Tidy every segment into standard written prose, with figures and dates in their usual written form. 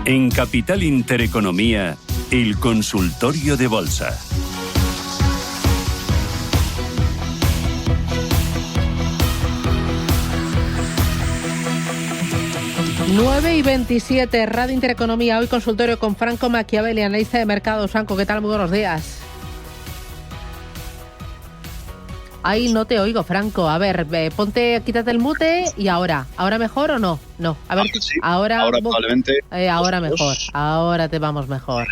En Capital Intereconomía, el consultorio de bolsa. Nueve y 27, Radio Intereconomía, hoy consultorio con Franco Machiavelli, analista de mercados. Franco, ¿qué tal? Muy buenos días. Ahí no te oigo, Franco. A ver, ponte, quítate el mute y ahora mejor o no? No, a ver, sí. ahora probablemente. Ahora mejor, ahora te vamos mejor.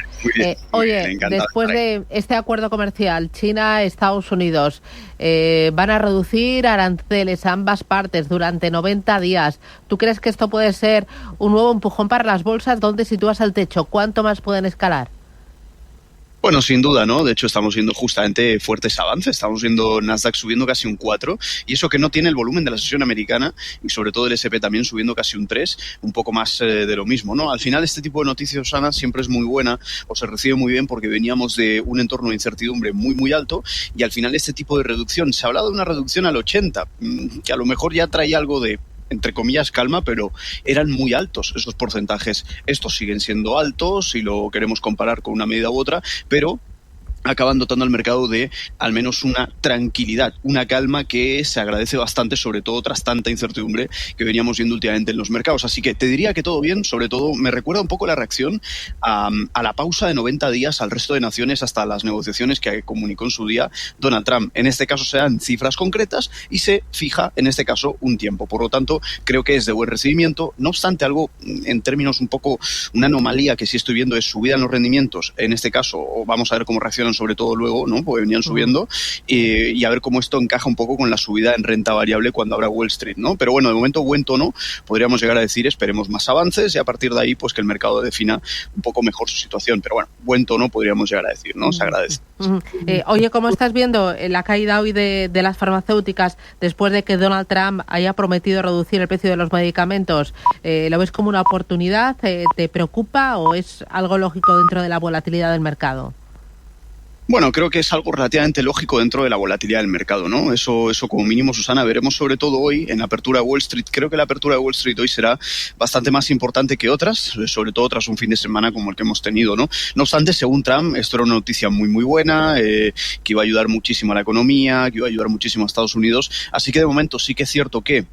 Oye, después de este acuerdo comercial, China, Estados Unidos, van a reducir aranceles a ambas partes durante 90 días. ¿Tú crees que esto puede ser un nuevo empujón para las bolsas? ¿Dónde sitúas el techo? ¿Cuánto más pueden escalar? Bueno, sin duda, ¿no? De hecho, estamos viendo justamente fuertes avances. Estamos viendo Nasdaq subiendo casi un 4, y eso que no tiene el volumen de la sesión americana, y sobre todo el S&P también subiendo casi un 3, un poco más de lo mismo, ¿no? Al final, este tipo de noticias, Susana, siempre es muy buena, o se recibe muy bien, porque veníamos de un entorno de incertidumbre muy, muy alto, y al final este tipo de reducción, se ha hablado de una reducción al 80, que a lo mejor ya trae algo de, entre comillas, calma, pero eran muy altos esos porcentajes. Estos siguen siendo altos si lo queremos comparar con una medida u otra, pero acaban dotando al mercado de al menos una tranquilidad, una calma que se agradece bastante, sobre todo tras tanta incertidumbre que veníamos viendo últimamente en los mercados. Así que te diría que todo bien, sobre todo me recuerda un poco la reacción a la pausa de 90 días al resto de naciones hasta las negociaciones que comunicó en su día Donald Trump. En este caso se dan cifras concretas y se fija, en este caso, un tiempo. Por lo tanto, creo que es de buen recibimiento. No obstante, algo en términos un poco, una anomalía que sí estoy viendo es subida en los rendimientos. En este caso, vamos a ver cómo reaccionan sobre todo luego, ¿no? Porque venían subiendo, y a ver cómo esto encaja un poco con la subida en renta variable cuando abra Wall Street, ¿no? Pero bueno, de momento buen tono, podríamos llegar a decir, esperemos más avances y a partir de ahí pues que el mercado defina un poco mejor su situación, pero bueno, buen tono podríamos llegar a decir, ¿no? Se agradece. Oye, ¿cómo estás viendo la caída hoy de las farmacéuticas después de que Donald Trump haya prometido reducir el precio de los medicamentos? ¿Lo ves como una oportunidad? ¿Te preocupa o es algo lógico dentro de la volatilidad del mercado? Bueno, creo que es algo relativamente lógico dentro de la volatilidad del mercado, ¿no? Eso como mínimo, Susana, veremos sobre todo hoy en la apertura de Wall Street. Creo que la apertura de Wall Street hoy será bastante más importante que otras, sobre todo tras un fin de semana como el que hemos tenido, ¿no? No obstante, según Trump, esto era una noticia muy, muy buena, que iba a ayudar muchísimo a la economía, que iba a ayudar muchísimo a Estados Unidos. Así que de momento sí que es cierto que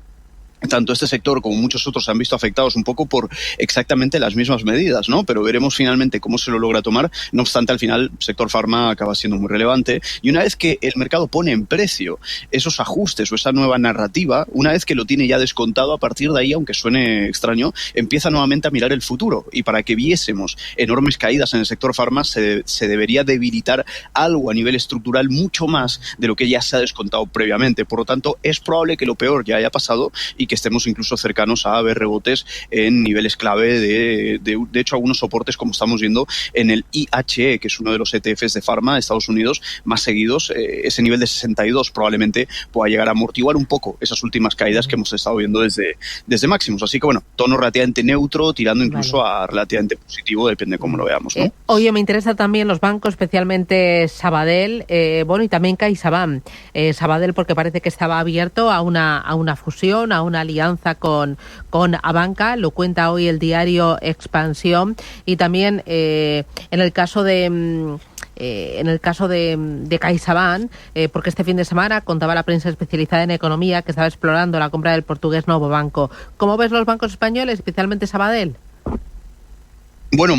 tanto este sector como muchos otros se han visto afectados un poco por exactamente las mismas medidas, ¿no? Pero veremos finalmente cómo se lo logra tomar. No obstante, al final, el sector farma acaba siendo muy relevante. Y una vez que el mercado pone en precio esos ajustes o esa nueva narrativa, una vez que lo tiene ya descontado, a partir de ahí, aunque suene extraño, empieza nuevamente a mirar el futuro. Y para que viésemos enormes caídas en el sector farma, se debería debilitar algo a nivel estructural mucho más de lo que ya se ha descontado previamente. Por lo tanto, es probable que lo peor ya haya pasado y que estemos incluso cercanos a ver rebotes en niveles clave de hecho algunos soportes, como estamos viendo en el IHE, que es uno de los ETFs de farma de Estados Unidos más seguidos. Ese nivel de 62 probablemente pueda llegar a amortiguar un poco esas últimas caídas que hemos estado viendo desde máximos. Así que bueno, tono relativamente neutro, tirando incluso a relativamente positivo, depende de cómo lo veamos, ¿no? Oye, me interesan también los bancos, especialmente Sabadell, y también CaixaBank. Sabadell porque parece que estaba abierto a una fusión, a una alianza con Abanca, lo cuenta hoy el diario Expansión, y también en el caso de CaixaBank, porque este fin de semana contaba la prensa especializada en economía que estaba explorando la compra del portugués Novo Banco. ¿Cómo ves los bancos españoles, especialmente Sabadell? Bueno,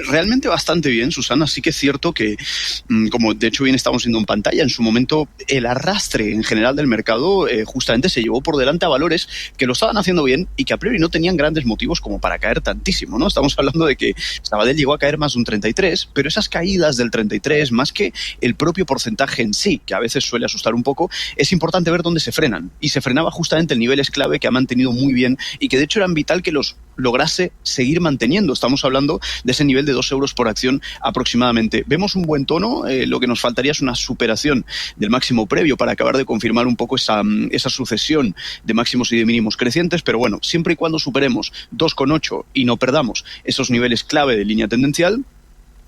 realmente bastante bien, Susana. Sí que es cierto que, como de hecho bien estamos viendo en pantalla, en su momento el arrastre en general del mercado justamente se llevó por delante a valores que lo estaban haciendo bien y que a priori no tenían grandes motivos como para caer tantísimo, ¿no? Estamos hablando de que Sabadell llegó a caer más de un 33, pero esas caídas del 33, más que el propio porcentaje en sí, que a veces suele asustar un poco, es importante ver dónde se frenan. Y se frenaba justamente en niveles clave que ha mantenido muy bien y que de hecho eran vital que los lograse seguir manteniendo. Estamos hablando de ese nivel de 2 euros por acción aproximadamente. Vemos un buen tono, lo que nos faltaría es una superación del máximo previo para acabar de confirmar un poco esa sucesión de máximos y de mínimos crecientes, pero bueno, siempre y cuando superemos 2,8 y no perdamos esos niveles clave de línea tendencial,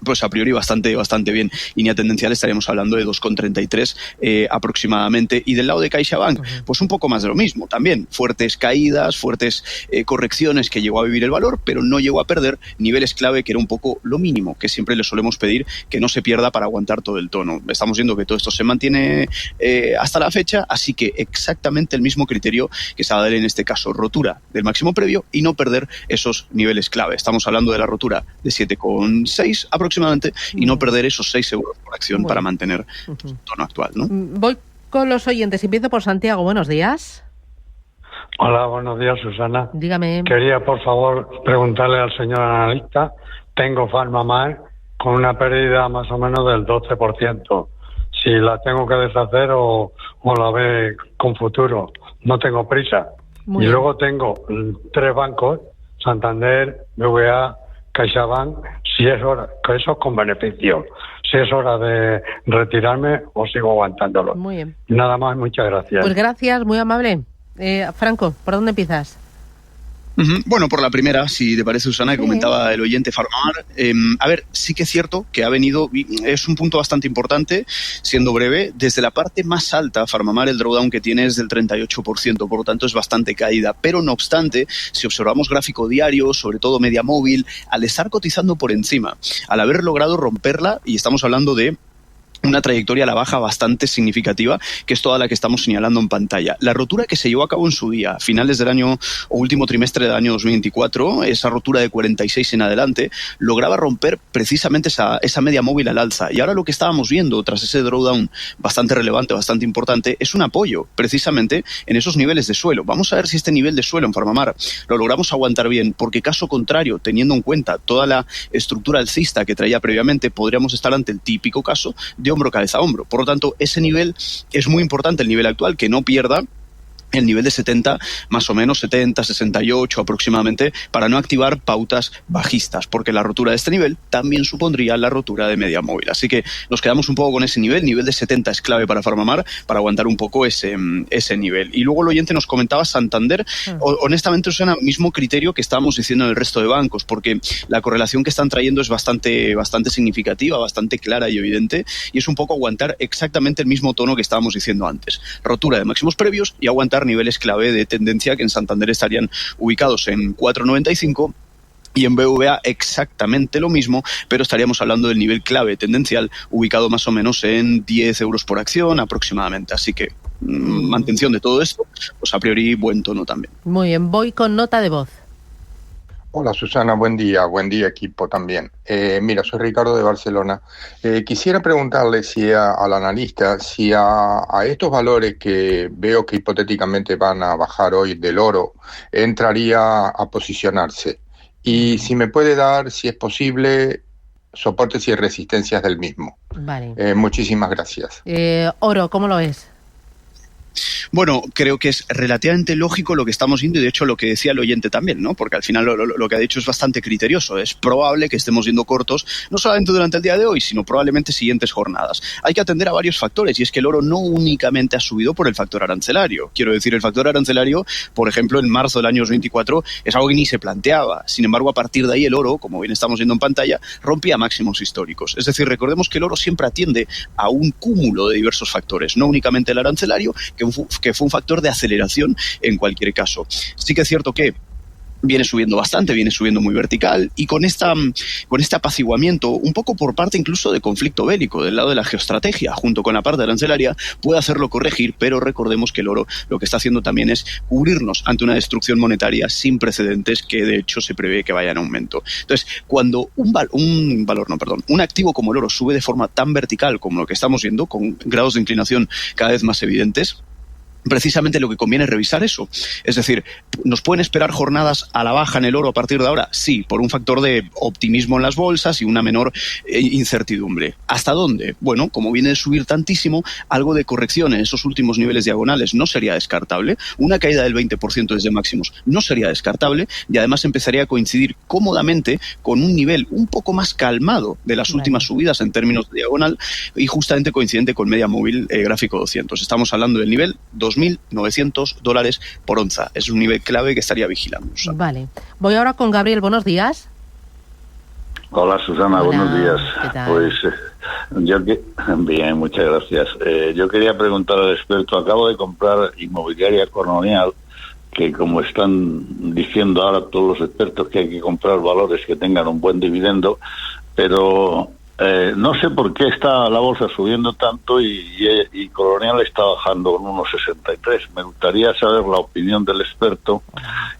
pues a priori bastante bien. Línea tendencial estaríamos hablando de 2,33 aproximadamente. Y del lado de CaixaBank, pues un poco más de lo mismo. También fuertes caídas, fuertes correcciones que llegó a vivir el valor, pero no llegó a perder niveles clave, que era un poco lo mínimo que siempre le solemos pedir que no se pierda para aguantar todo el tono. Estamos viendo que todo esto se mantiene hasta la fecha, así que exactamente el mismo criterio que se va a dar en este caso: rotura del máximo previo y no perder esos niveles clave. Estamos hablando de la rotura de 7,6 aproximadamente y no perder esos 6 euros por acción para mantener el tono actual, ¿no? Voy con los oyentes. Empiezo por Santiago. Buenos días. Hola, buenos días, Susana. Dígame. Quería, por favor, preguntarle al señor analista. Tengo PharmaMar con una pérdida más o menos del 12%. Si la tengo que deshacer o la ve con futuro. No tengo prisa. Muy y bien. luego tengo 3 bancos: Santander, BVA, CaixaBank. Si es hora, que eso con beneficio. Si es hora de retirarme o sigo aguantándolo. Muy bien. Nada más, muchas gracias. Pues gracias, muy amable. Franco, ¿por dónde empiezas? Bueno, por la primera, si te parece, Susana, que comentaba el oyente PharmaMar. A ver, sí que es cierto que ha venido, es un punto bastante importante, siendo breve, desde la parte más alta. PharmaMar, el drawdown que tiene es del 38%, por lo tanto es bastante caída. Pero no obstante, si observamos gráfico diario, sobre todo media móvil, al estar cotizando por encima, al haber logrado romperla, y estamos hablando de una trayectoria a la baja bastante significativa, que es toda la que estamos señalando en pantalla. La rotura que se llevó a cabo en su día, a finales del año o último trimestre del año 2024, esa rotura de 46 en adelante, lograba romper precisamente esa media móvil al alza. Y ahora lo que estábamos viendo tras ese drawdown bastante relevante, bastante importante, es un apoyo precisamente en esos niveles de suelo. Vamos a ver si este nivel de suelo en PharmaMar lo logramos aguantar bien, porque caso contrario, teniendo en cuenta toda la estructura alcista que traía previamente, podríamos estar ante el típico caso de hombro, cabeza a hombro. Por lo tanto, ese nivel es muy importante, el nivel actual, que no pierda el nivel de 70, más o menos 70, 68 aproximadamente, para no activar pautas bajistas, porque la rotura de este nivel también supondría la rotura de media móvil. Así que nos quedamos un poco con ese nivel de 70 es clave para PharmaMar, para aguantar un poco ese nivel. Y luego el oyente nos comentaba Santander. Honestamente, es el mismo criterio que estábamos diciendo en el resto de bancos, porque la correlación que están trayendo es bastante significativa, bastante clara y evidente, y es un poco aguantar exactamente el mismo tono que estábamos diciendo antes. Rotura de máximos previos y aguantar niveles clave de tendencia, que en Santander estarían ubicados en 4,95 y en BVA exactamente lo mismo, pero estaríamos hablando del nivel clave tendencial ubicado más o menos en 10 euros por acción aproximadamente. Así que mantención de todo esto, pues a priori buen tono también. Muy bien, voy con nota de voz. Hola Susana, buen día equipo también. Mira, soy Ricardo de Barcelona. Quisiera preguntarle al analista si a estos valores que veo que hipotéticamente van a bajar hoy del oro, entraría a posicionarse. Y si me puede dar, si es posible, soportes y resistencias del mismo. Vale. Muchísimas gracias. Oro, ¿cómo lo ves? Bueno, creo que es relativamente lógico lo que estamos viendo y de hecho lo que decía el oyente también, ¿no? Porque al final lo que ha dicho es bastante criterioso. Es probable que estemos yendo cortos, no solamente durante el día de hoy, sino probablemente siguientes jornadas. Hay que atender a varios factores y es que el oro no únicamente ha subido por el factor arancelario. Quiero decir, el factor arancelario, por ejemplo, en marzo del año 2024 es algo que ni se planteaba. Sin embargo, a partir de ahí el oro, como bien estamos viendo en pantalla, rompía máximos históricos. Es decir, recordemos que el oro siempre atiende a un cúmulo de diversos factores, no únicamente el arancelario, que fue un factor de aceleración en cualquier caso. Sí que es cierto que viene subiendo bastante, viene subiendo muy vertical y con este apaciguamiento, un poco por parte incluso de conflicto bélico, del lado de la geoestrategia, junto con la parte arancelaria, puede hacerlo corregir, pero recordemos que el oro lo que está haciendo también es cubrirnos ante una destrucción monetaria sin precedentes que de hecho se prevé que vaya en aumento. Entonces, cuando un activo como el oro sube de forma tan vertical como lo que estamos viendo, con grados de inclinación cada vez más evidentes, precisamente lo que conviene es revisar eso. Es decir, ¿nos pueden esperar jornadas a la baja en el oro a partir de ahora? Sí, por un factor de optimismo en las bolsas y una menor incertidumbre. ¿Hasta dónde? Bueno, como viene de subir tantísimo, algo de corrección en esos últimos niveles diagonales no sería descartable. Una caída del 20% desde máximos no sería descartable y además empezaría a coincidir cómodamente con un nivel un poco más calmado de las últimas subidas en términos de diagonal y justamente coincidente con media móvil gráfico 200. Estamos hablando del nivel $2.900 por onza. Es un nivel clave que estaría vigilando. Vale. Voy ahora con Gabriel. Buenos días. Hola Susana, Hola, buenos días. ¿qué tal? Pues bien, muchas gracias. Yo quería preguntar al experto, acabo de comprar inmobiliaria Colonial, que como están diciendo ahora todos los expertos que hay que comprar valores que tengan un buen dividendo, pero no sé por qué está la bolsa subiendo tanto y Colonial está bajando en 1,63. Me gustaría saber la opinión del experto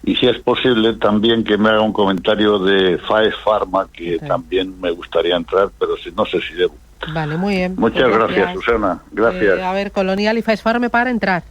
y si es posible también que me haga un comentario de Faes Pharma, que también me gustaría entrar, pero no sé si debo. Vale, muy bien. Muchas gracias, Susana. Gracias. A ver, Colonial y Faes Pharma para entrar.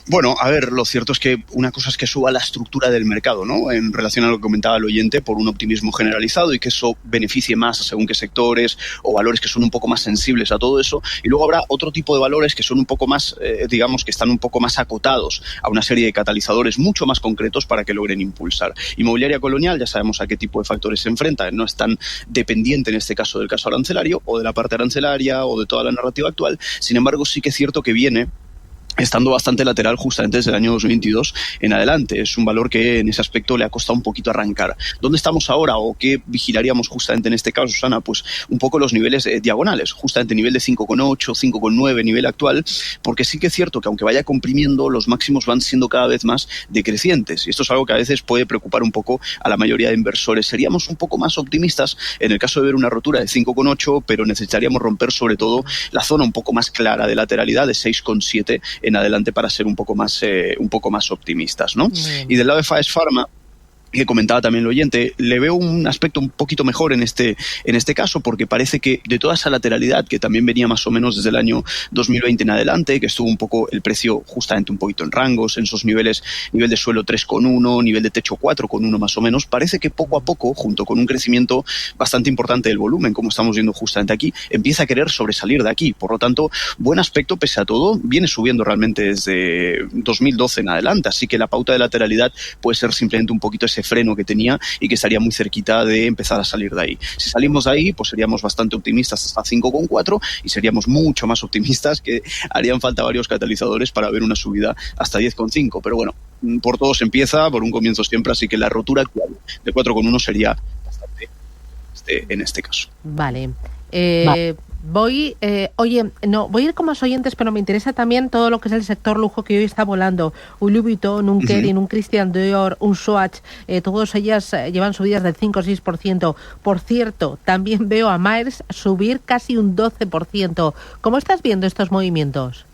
Bueno, a ver, lo cierto es que una cosa es que suba la estructura del mercado, ¿no? En relación a lo que comentaba el oyente, por un optimismo generalizado y que eso beneficie más a según qué sectores o valores que son un poco más sensibles a todo eso. Y luego habrá otro tipo de valores que son un poco más, digamos, que están un poco más acotados a una serie de catalizadores mucho más concretos para que logren impulsar. Inmobiliaria Colonial, ya sabemos a qué tipo de factores se enfrenta. No es tan dependiente en este caso del caso arancelario o de la parte arancelaria o de toda la narrativa actual. Sin embargo, sí que es cierto que viene estando bastante lateral justamente desde el año 2022 en adelante. Es un valor que en ese aspecto le ha costado un poquito arrancar. ¿Dónde estamos ahora o qué vigilaríamos justamente en este caso, Susana? Pues un poco los niveles diagonales, justamente nivel de 5,8, 5,9, nivel actual, porque sí que es cierto que aunque vaya comprimiendo, los máximos van siendo cada vez más decrecientes. Y esto es algo que a veces puede preocupar un poco a la mayoría de inversores. Seríamos un poco más optimistas en el caso de ver una rotura de 5,8, pero necesitaríamos romper sobre todo la zona un poco más clara de lateralidad de 6,7 en adelante para ser un poco más optimistas, ¿no? Y del lado de Faes Pharma, que comentaba también el oyente, le veo un aspecto un poquito mejor en este caso, porque parece que de toda esa lateralidad que también venía más o menos desde el año 2020 en adelante, que estuvo un poco el precio justamente un poquito en rangos, en esos niveles, nivel de suelo 3,1, nivel de techo 4,1 más o menos, parece que poco a poco, junto con un crecimiento bastante importante del volumen, como estamos viendo justamente aquí, empieza a querer sobresalir de aquí. Por lo tanto, buen aspecto pese a todo, viene subiendo realmente desde 2012 en adelante, así que la pauta de lateralidad puede ser simplemente un poquito ese freno que tenía y que estaría muy cerquita de empezar a salir de ahí. Si salimos de ahí, pues seríamos bastante optimistas hasta 5,4 y seríamos mucho más optimistas, que harían falta varios catalizadores para ver una subida hasta 10,5. Pero bueno, por todo se empieza, por un comienzo siempre, así que la rotura actual de 4,1 sería bastante en este caso. Vale. Voy a ir con más oyentes, pero me interesa también todo lo que es el sector lujo que hoy está volando. Un Louis Vuitton, un Kering, un Christian Dior, un Swatch, todas ellas llevan subidas del 5 o 6%. Por cierto, también veo a Maersk subir casi un 12%. ¿Cómo estás viendo estos movimientos?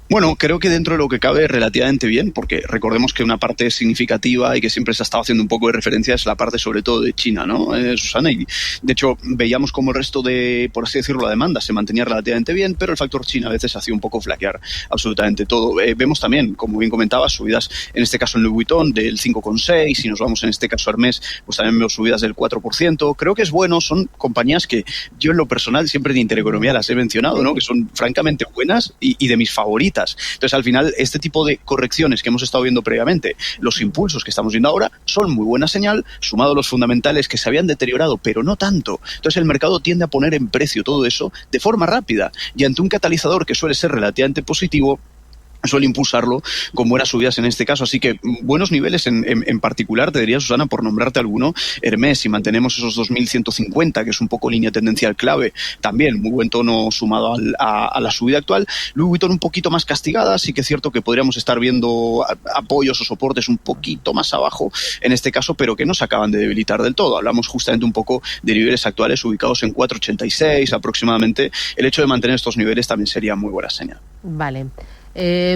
Bueno, creo que dentro de lo que cabe relativamente bien, porque recordemos que una parte significativa y que siempre se ha estado haciendo un poco de referencia es la parte sobre todo de China, ¿no, Susana? Y de hecho veíamos como el resto de, por así decirlo, la demanda se mantenía relativamente bien, pero el factor China a veces hacía un poco flaquear absolutamente todo. Vemos también, como bien comentaba, subidas en este caso en Louis Vuitton del 5,6, si nos vamos en este caso a Hermès, pues también vemos subidas del 4%. Creo que es bueno, son compañías que yo en lo personal siempre de Intereconomía las he mencionado, ¿no? Que son francamente buenas y de mis favoritas. Entonces, al final, este tipo de correcciones que hemos estado viendo previamente, los impulsos que estamos viendo ahora, son muy buena señal, sumado a los fundamentales que se habían deteriorado, pero no tanto. Entonces, el mercado tiende a poner en precio todo eso de forma rápida y ante un catalizador que suele ser relativamente positivo, suele impulsarlo con buenas subidas en este caso. Así que buenos niveles en particular, te diría, Susana, por nombrarte alguno, Hermès, si mantenemos esos 2.150, que es un poco línea tendencial clave, también muy buen tono sumado a la subida actual. Louis Vuitton un poquito más castigada, sí que es cierto que podríamos estar viendo apoyos o soportes un poquito más abajo en este caso, pero que no se acaban de debilitar del todo. Hablamos justamente un poco de niveles actuales ubicados en 4,86 aproximadamente. El hecho de mantener estos niveles también sería muy buena señal. Vale.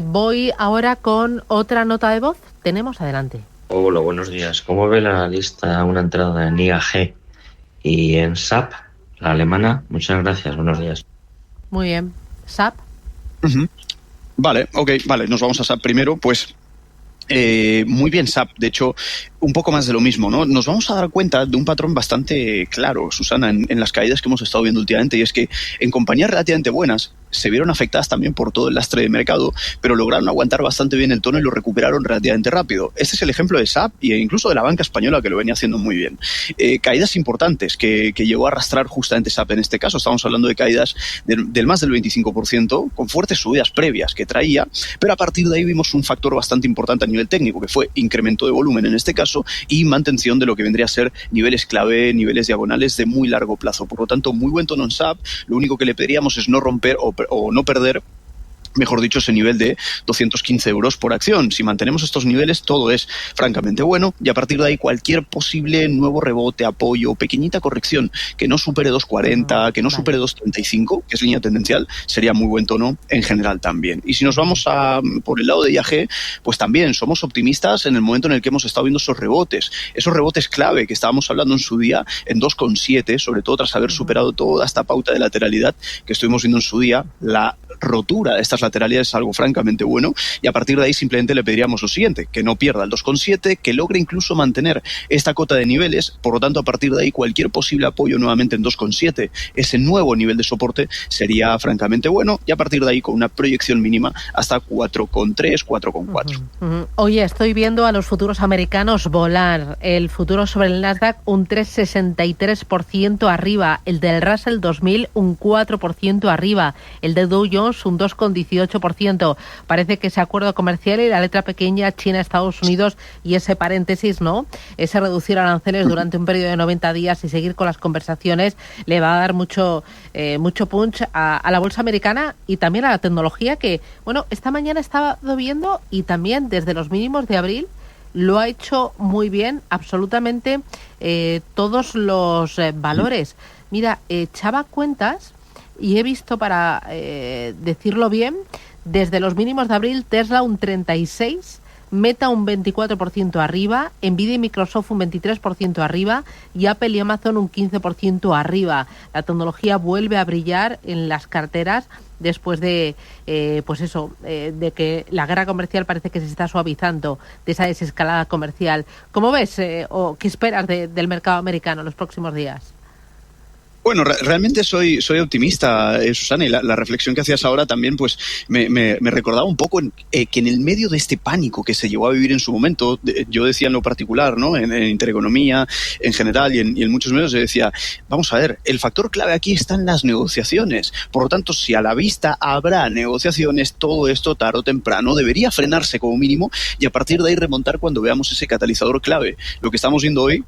Voy ahora con otra nota de voz. Tenemos, adelante. Hola, buenos días. ¿Cómo ve la lista una entrada en IAG y en SAP, la alemana? Muchas gracias, buenos días. Muy bien. ¿SAP? Vale, nos vamos a SAP primero. Pues muy bien SAP, de hecho un poco más de lo mismo, ¿no? Nos vamos a dar cuenta de un patrón bastante claro, Susana, en las caídas que hemos estado viendo últimamente, y es que en compañías relativamente buenas se vieron afectadas también por todo el lastre de mercado, pero lograron aguantar bastante bien el tono y lo recuperaron relativamente rápido. Este es el ejemplo de SAP e incluso de la banca española, que lo venía haciendo muy bien. Caídas importantes que llegó a arrastrar justamente SAP en este caso. Estamos hablando de caídas del más del 25%, con fuertes subidas previas que traía, pero a partir de ahí vimos un factor bastante importante a nivel técnico, que fue incremento de volumen en este caso, caso, y mantención de lo que vendría a ser niveles clave, niveles diagonales de muy largo plazo. Por lo tanto, muy buen tono en SAP. Lo único que le pediríamos es no romper o no perder, mejor dicho, ese nivel de 215 euros por acción. Si mantenemos estos niveles, todo es francamente bueno, y a partir de ahí cualquier posible nuevo rebote, apoyo, pequeñita corrección que no supere 2.40, que no supere 2.35, que es línea tendencial, sería muy buen tono en general también. Y si nos vamos por el lado de IAG, pues también somos optimistas en el momento en el que hemos estado viendo esos rebotes clave que estábamos hablando en su día en 2.7, sobre todo tras haber superado toda esta pauta de lateralidad que estuvimos viendo en su día. La rotura de estas lateralidades es algo francamente bueno, y a partir de ahí simplemente le pediríamos lo siguiente: que no pierda el 2,7, que logre incluso mantener esta cota de niveles. Por lo tanto, a partir de ahí cualquier posible apoyo nuevamente en 2,7, ese nuevo nivel de soporte, sería francamente bueno, y a partir de ahí con una proyección mínima hasta 4,3, 4,4. Oye, estoy viendo a los futuros americanos volar. El futuro sobre el Nasdaq un 3,63% arriba, el del Russell 2000 un 4% arriba, el de Dow Jones un 2,18%. Parece que ese acuerdo comercial y la letra pequeña China-Estados Unidos y ese paréntesis, ¿no? Ese reducir aranceles durante un periodo de 90 días y seguir con las conversaciones le va a dar mucho punch a la bolsa americana y también a la tecnología, que, bueno, esta mañana estaba viendo y también desde los mínimos de abril lo ha hecho muy bien absolutamente todos los valores. Mira, echaba cuentas y he visto, para decirlo bien, desde los mínimos de abril, Tesla un 36%, Meta un 24% arriba, Nvidia y Microsoft un 23% arriba y Apple y Amazon un 15% arriba. La tecnología vuelve a brillar en las carteras después de, de que la guerra comercial parece que se está suavizando, de esa desescalada comercial. ¿Cómo ves o qué esperas del mercado americano en los próximos días? Bueno, realmente soy optimista, Susana, y la reflexión que hacías ahora también pues me recordaba un poco que en el medio de este pánico que se llegó a vivir en su momento, yo decía en lo particular, ¿no? En Intereconomía, en general y en muchos medios, yo decía, vamos a ver, el factor clave aquí está en las negociaciones. Por lo tanto, si a la vista habrá negociaciones, todo esto tarde o temprano debería frenarse como mínimo y a partir de ahí remontar cuando veamos ese catalizador clave. Lo que estamos viendo hoy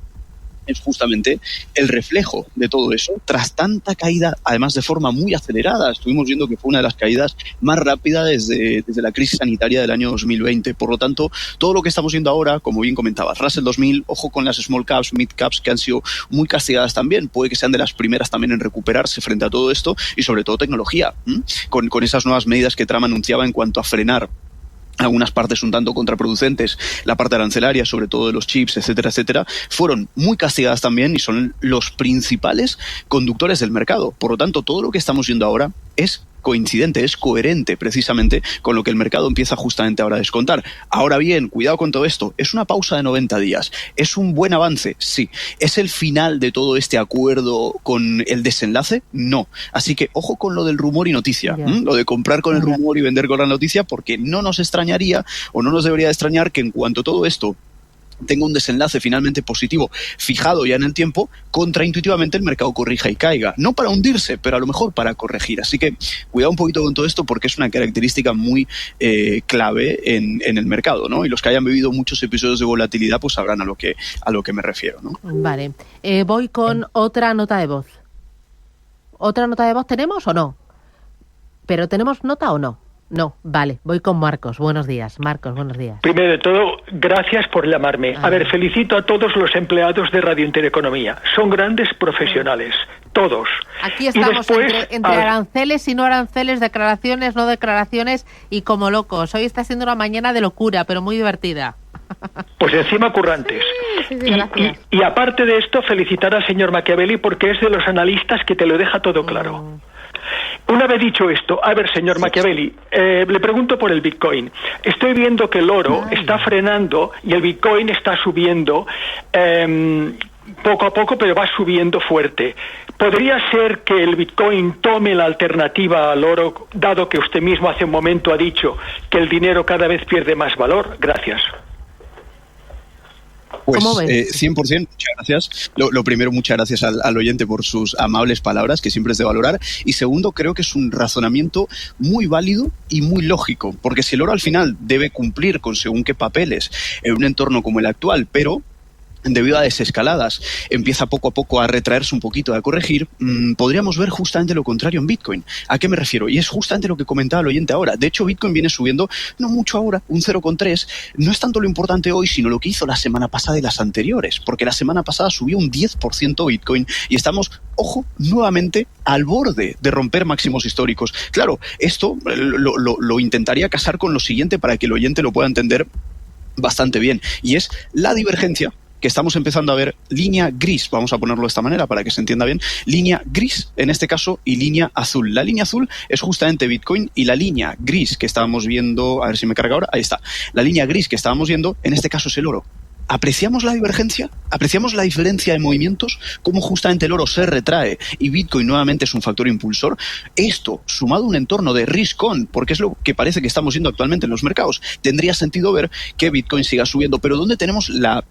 es justamente el reflejo de todo eso, tras tanta caída, además de forma muy acelerada. Estuvimos viendo que fue una de las caídas más rápidas desde la crisis sanitaria del año 2020. Por lo tanto, todo lo que estamos viendo ahora, como bien comentabas, Russell 2000, ojo con las small caps, mid caps, que han sido muy castigadas también. Puede que sean de las primeras también en recuperarse frente a todo esto, y sobre todo tecnología, con esas nuevas medidas que Trump anunciaba en cuanto a frenar algunas partes un tanto contraproducentes, la parte arancelaria, sobre todo de los chips, etcétera, etcétera, fueron muy castigadas también y son los principales conductores del mercado. Por lo tanto, todo lo que estamos viendo ahora es coincidente, es coherente precisamente con lo que el mercado empieza justamente ahora a descontar. Ahora bien, cuidado con todo esto, es una pausa de 90 días, es un buen avance, sí. ¿Es el final de todo este acuerdo con el desenlace? No. Así que ojo con lo del rumor y noticia, lo de comprar con el rumor y vender con la noticia, porque no nos extrañaría o no nos debería de extrañar que en cuanto todo esto tenga un desenlace finalmente positivo fijado ya en el tiempo, contraintuitivamente el mercado corrija y caiga. No para hundirse, pero a lo mejor para corregir. Así que cuidado un poquito con todo esto, porque es una característica muy clave en el mercado, ¿no? Y los que hayan vivido muchos episodios de volatilidad pues sabrán a lo que me refiero, ¿no? Vale. Voy con otra nota de voz. ¿Otra nota de voz tenemos o no? ¿Pero tenemos nota o no? No, vale, voy con Marcos. Buenos días, Marcos, buenos días. Primero de todo, gracias por llamarme. A ver, felicito a todos los empleados de Radio Intereconomía. Son grandes profesionales, todos. Aquí estamos entre aranceles y no aranceles, declaraciones, no declaraciones y como locos. Hoy está siendo una mañana de locura, pero muy divertida. Pues encima currantes. Sí, gracias. Y aparte de esto, felicitar al señor Machiavelli porque es de los analistas que te lo deja todo claro. Una vez dicho esto, a ver, señor Machiavelli, le pregunto por el Bitcoin. Estoy viendo que el oro está frenando y el Bitcoin está subiendo poco a poco, pero va subiendo fuerte. ¿Podría ser que el Bitcoin tome la alternativa al oro, dado que usted mismo hace un momento ha dicho que el dinero cada vez pierde más valor? Gracias. Pues 100%, muchas gracias. Lo primero, muchas gracias al oyente por sus amables palabras, que siempre es de valorar. Y segundo, creo que es un razonamiento muy válido y muy lógico, porque si el oro al final debe cumplir con según qué papeles en un entorno como el actual, pero debido a desescaladas, empieza poco a poco a retraerse un poquito, a corregir, podríamos ver justamente lo contrario en Bitcoin. ¿A qué me refiero? Y es justamente lo que comentaba el oyente ahora. De hecho, Bitcoin viene subiendo, no mucho ahora, un 0,3. No es tanto lo importante hoy, sino lo que hizo la semana pasada y las anteriores, porque la semana pasada subió un 10% Bitcoin y estamos, ojo, nuevamente al borde de romper máximos históricos. Claro, esto lo intentaría casar con lo siguiente para que el oyente lo pueda entender bastante bien, y es la divergencia que estamos empezando a ver, línea gris, vamos a ponerlo de esta manera para que se entienda bien, línea gris en este caso y línea azul. La línea azul es justamente Bitcoin y la línea gris que estábamos viendo, a ver si me carga ahora, ahí está, la línea gris que estábamos viendo en este caso es el oro. ¿Apreciamos la divergencia? ¿Apreciamos la diferencia de movimientos? ¿Cómo justamente el oro se retrae y Bitcoin nuevamente es un factor impulsor? Esto, sumado a un entorno de risk-on, porque es lo que parece que estamos viendo actualmente en los mercados, tendría sentido ver que Bitcoin siga subiendo. Pero ¿dónde tenemos la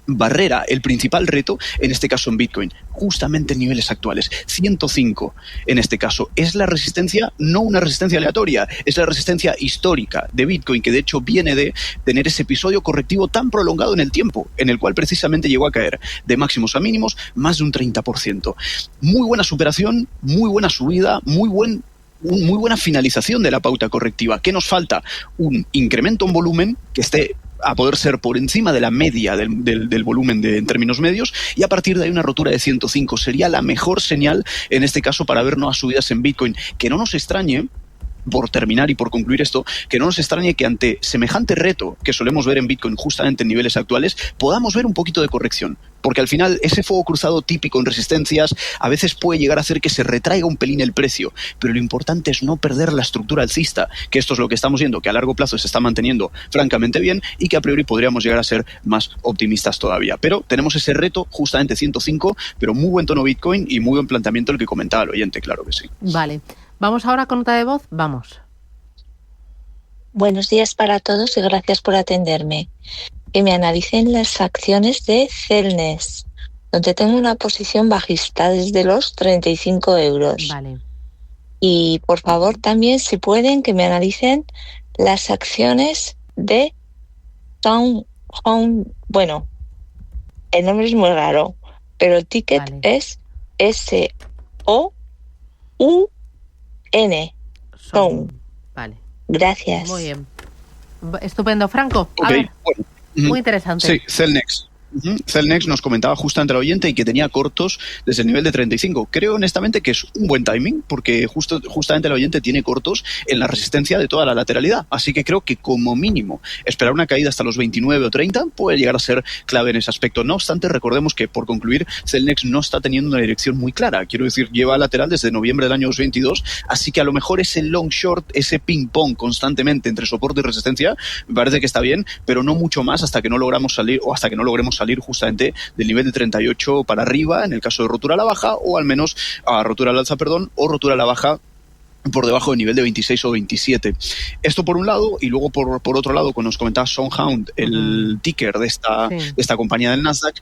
barrera, el principal reto, en este caso en Bitcoin? Justamente en niveles actuales, 105 en este caso. Es la resistencia, no una resistencia aleatoria, es la resistencia histórica de Bitcoin, que de hecho viene de tener ese episodio correctivo tan prolongado en el tiempo, en el cual precisamente llegó a caer de máximos a mínimos más de un 30%. Muy buena superación, muy buena subida, muy buena finalización de la pauta correctiva. ¿Qué nos falta? Un incremento en volumen que esté a poder ser por encima de la media del volumen en términos medios, y a partir de ahí una rotura de 105 sería la mejor señal en este caso para ver nuevas subidas en Bitcoin. Que no nos extrañe, por terminar y por concluir esto, que no nos extrañe que ante semejante reto que solemos ver en Bitcoin justamente en niveles actuales, podamos ver un poquito de corrección, porque al final ese fuego cruzado típico en resistencias a veces puede llegar a hacer que se retraiga un pelín el precio, pero lo importante es no perder la estructura alcista, que esto es lo que estamos viendo, que a largo plazo se está manteniendo francamente bien y que a priori podríamos llegar a ser más optimistas todavía. Pero tenemos ese reto justamente 105, pero muy buen tono Bitcoin y muy buen planteamiento el que comentaba el oyente, claro que sí. Vale. Vamos ahora con nota de voz. Vamos. Buenos días para todos y gracias por atenderme. Que me analicen las acciones de Celnex, donde tengo una posición bajista desde los 35 euros. Vale. Y por favor también, si pueden, que me analicen las acciones de Home. Bueno, el nombre es muy raro, pero el ticket es SOUN. Sound. Vale. Gracias. Muy bien. Estupendo. Franco, a Okay, ver. bueno. Muy interesante. Sí, Celnex. Celnex nos comentaba justamente el oyente y que tenía cortos desde el nivel de 35. Creo honestamente que es un buen timing porque justamente el oyente tiene cortos en la resistencia de toda la lateralidad. Así que creo que como mínimo esperar una caída hasta los 29 o 30 puede llegar a ser clave en ese aspecto. No obstante, recordemos que, por concluir, Celnex no está teniendo una dirección muy clara. Quiero decir, lleva lateral desde noviembre del año 2022, así que a lo mejor ese long short, ese ping pong constantemente entre soporte y resistencia, me parece que está bien, pero no mucho más hasta que no logremos salir justamente del nivel de 38 para arriba, en el caso de rotura a la baja, o al menos rotura al alza, o rotura a la baja por debajo del nivel de 26 o 27. Esto por un lado, y luego por otro lado, cuando nos comentaba SoundHound, el ticker de esta compañía del Nasdaq,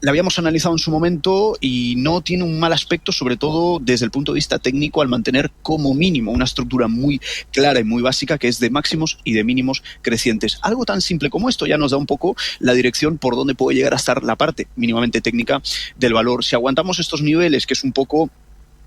la habíamos analizado en su momento y no tiene un mal aspecto, sobre todo desde el punto de vista técnico, al mantener como mínimo una estructura muy clara y muy básica que es de máximos y de mínimos crecientes. Algo tan simple como esto ya nos da un poco la dirección por donde puede llegar a estar la parte mínimamente técnica del valor. Si aguantamos estos niveles, que es un poco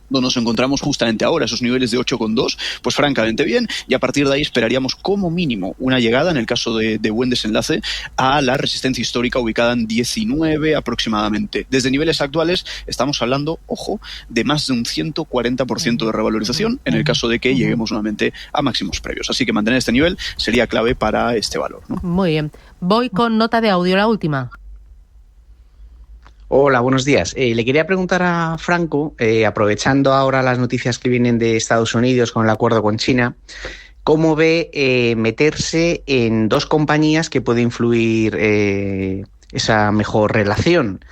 donde nos encontramos justamente ahora, esos niveles de 8,2, pues francamente bien, y a partir de ahí esperaríamos como mínimo una llegada, en el caso de buen desenlace, a la resistencia histórica ubicada en 19 aproximadamente. Desde niveles actuales estamos hablando, ojo, de más de un 140% de revalorización en el caso de que lleguemos nuevamente a máximos previos. Así que mantener este nivel sería clave para este valor, ¿no? Muy bien. Voy con nota de audio, la última. Hola, buenos días. Le quería preguntar a Franco, aprovechando ahora las noticias que vienen de Estados Unidos con el acuerdo con China, ¿cómo ve meterse en dos compañías que puede influir esa mejor relación?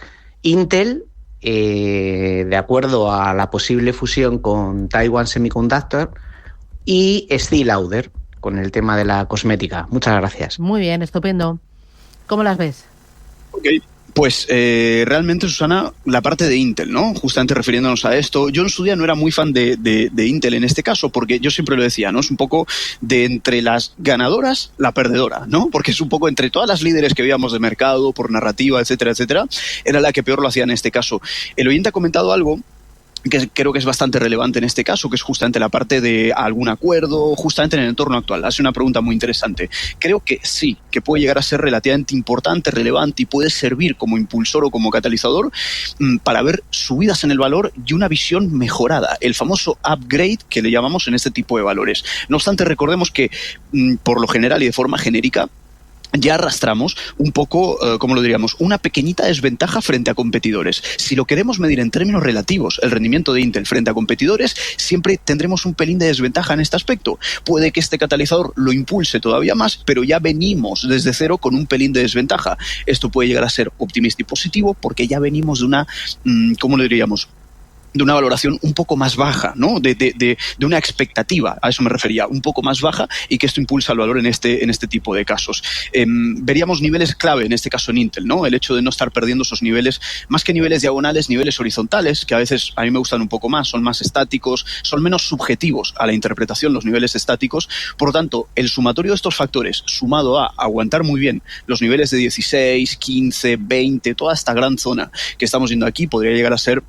Intel, de acuerdo a la posible fusión con Taiwan Semiconductor, y Estée Lauder, con el tema de la cosmética. Muchas gracias. Muy bien, estupendo. ¿Cómo las ves? Ok. Pues realmente, Susana, la parte de Intel, ¿no? Justamente refiriéndonos a esto, yo en su día no era muy fan de Intel en este caso, porque yo siempre lo decía, ¿no? Es un poco de entre las ganadoras, la perdedora, ¿no? Porque es un poco entre todas las líderes que veíamos de mercado, por narrativa, etcétera, etcétera, era la que peor lo hacía en este caso. El oyente ha comentado algo que creo que es bastante relevante en este caso, que es justamente la parte de algún acuerdo, justamente en el entorno actual. Hace una pregunta muy interesante. Creo que sí, que puede llegar a ser relativamente importante, relevante y puede servir como impulsor o como catalizador para ver subidas en el valor y una visión mejorada, el famoso upgrade que le llamamos en este tipo de valores. No obstante, recordemos que por lo general y de forma genérica, ya arrastramos un poco, ¿cómo lo diríamos?, una pequeñita desventaja frente a competidores. Si lo queremos medir en términos relativos, el rendimiento de Intel frente a competidores, siempre tendremos un pelín de desventaja en este aspecto. Puede que este catalizador lo impulse todavía más, pero ya venimos desde cero con un pelín de desventaja. Esto puede llegar a ser optimista y positivo porque ya venimos de una, ¿cómo lo diríamos?, de una valoración un poco más baja, ¿no? De una expectativa, a eso me refería, un poco más baja, y que esto impulsa el valor en este tipo de casos. Veríamos niveles clave, en este caso en Intel, ¿no? El hecho de no estar perdiendo esos niveles, más que niveles diagonales, niveles horizontales, que a veces a mí me gustan un poco más, son más estáticos, son menos subjetivos a la interpretación los niveles estáticos. Por lo tanto, el sumatorio de estos factores, sumado a aguantar muy bien los niveles de 16, 15, 20, toda esta gran zona que estamos viendo aquí, podría llegar a ser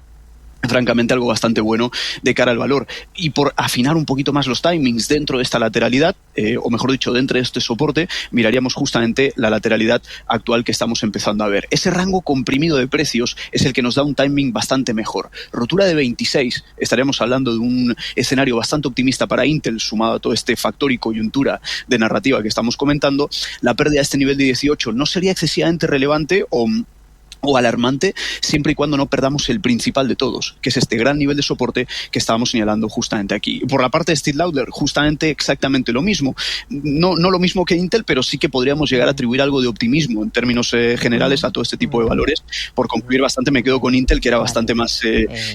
francamente algo bastante bueno de cara al valor. Y por afinar un poquito más los timings dentro de esta lateralidad, o mejor dicho, dentro de este soporte, miraríamos justamente la lateralidad actual que estamos empezando a ver. Ese rango comprimido de precios es el que nos da un timing bastante mejor. Rotura de 26, estaríamos hablando de un escenario bastante optimista para Intel, sumado a todo este factor y coyuntura de narrativa que estamos comentando. La pérdida de este nivel de 18 no sería excesivamente relevante o alarmante, siempre y cuando no perdamos el principal de todos, que es este gran nivel de soporte que estábamos señalando justamente aquí. Por la parte de Steve Lauder, justamente exactamente lo mismo. No lo mismo que Intel, pero sí que podríamos llegar a atribuir algo de optimismo en términos generales a todo este tipo de valores. Por concluir bastante, me quedo con Intel, que era bastante más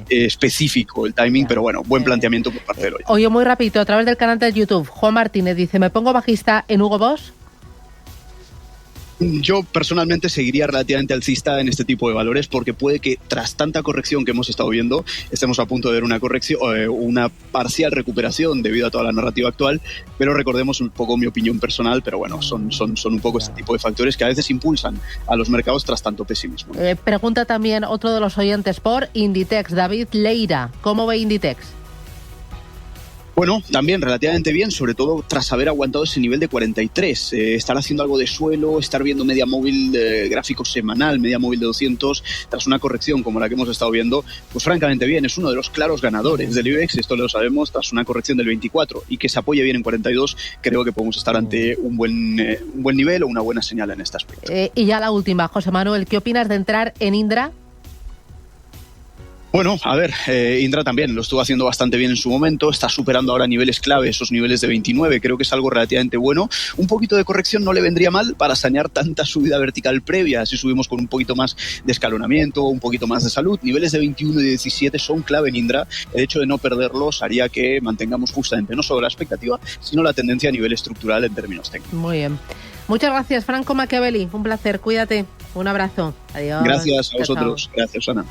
específico el timing, pero bueno, buen planteamiento por parte de hoy. Oye, muy rápido, a través del canal de YouTube, Juan Martínez dice, ¿me pongo bajista en Hugo Boss? Yo personalmente seguiría relativamente alcista en este tipo de valores porque puede que tras tanta corrección que hemos estado viendo estemos a punto de ver una corrección, una parcial recuperación debido a toda la narrativa actual, pero recordemos un poco mi opinión personal, pero bueno, son un poco este tipo de factores que a veces impulsan a los mercados tras tanto pesimismo. Pregunta también otro de los oyentes por Inditex, David Leira, ¿cómo ve Inditex? Bueno, también relativamente bien, sobre todo tras haber aguantado ese nivel de 43. Estar haciendo algo de suelo, estar viendo media móvil gráfico semanal, media móvil de 200, tras una corrección como la que hemos estado viendo, pues francamente bien, es uno de los claros ganadores del IBEX, esto lo sabemos, tras una corrección del 24 y que se apoye bien en 42, creo que podemos estar ante un buen nivel o una buena señal en este aspecto. Y ya la última, José Manuel, ¿qué opinas de entrar en Indra? Bueno, a ver, Indra también lo estuvo haciendo bastante bien en su momento, está superando ahora niveles clave, esos niveles de 29, creo que es algo relativamente bueno. Un poquito de corrección no le vendría mal para sanear tanta subida vertical previa, si subimos con un poquito más de escalonamiento, un poquito más de salud. Niveles de 21 y 17 son clave en Indra, el hecho de no perderlos haría que mantengamos justamente no solo la expectativa, sino la tendencia a nivel estructural en términos técnicos. Muy bien. Muchas gracias, Franco Machiavelli, un placer, cuídate, un abrazo, adiós. Gracias a vosotros, chao. Gracias, Ana.